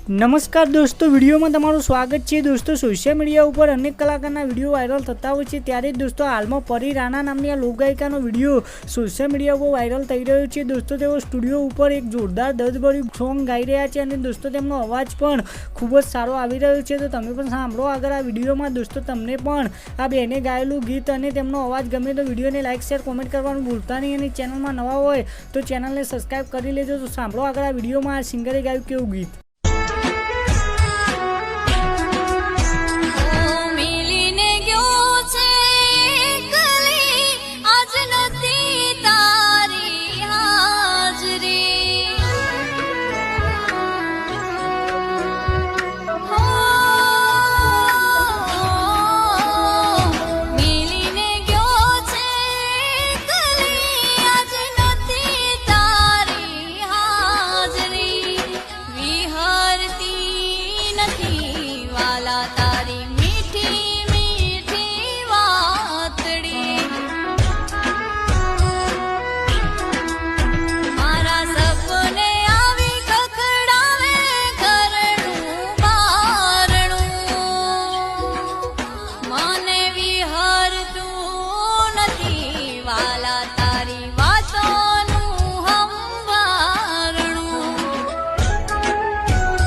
નમસ્કાર દોસ્તો, વિડીયોમાં તમારું સ્વાગત છે। દોસ્તો, સોશિયલ મીડિયા ઉપર અનેક કલાકારના વિડીયો વાયરલ થતા હોય છે, ત્યારે જ દોસ્તો હાલમાં પરી રાણા નામની આ લોકગાયિકાનો વિડીયો સોશિયલ મીડિયા ઉપર વાયરલ થઈ રહ્યો છે। દોસ્તો, તેઓ સ્ટુડિયો ઉપર એક જોરદાર દર્દભર્યું સોંગ ગાઈ રહ્યા છે અને દોસ્તો તેમનો અવાજ પણ ખૂબ જ સારો આવી રહ્યો છે। તો તમે પણ સાંભળો આગળ આ વિડીયોમાં। દોસ્તો, તમને પણ આ બેને ગાયેલું ગીત અને તેમનો અવાજ ગમે તો વિડીયોને લાઇક શેર કોમેન્ટ કરવાનું ભૂલતા નહીં અને ચેનલમાં નવા હોય તો ચેનલને સબસ્ક્રાઈબ કરી લેજો। તો સાંભળો આગળ આ વિડીયોમાં આ સિંગરે ગાયું કેવું ગીત। વાલા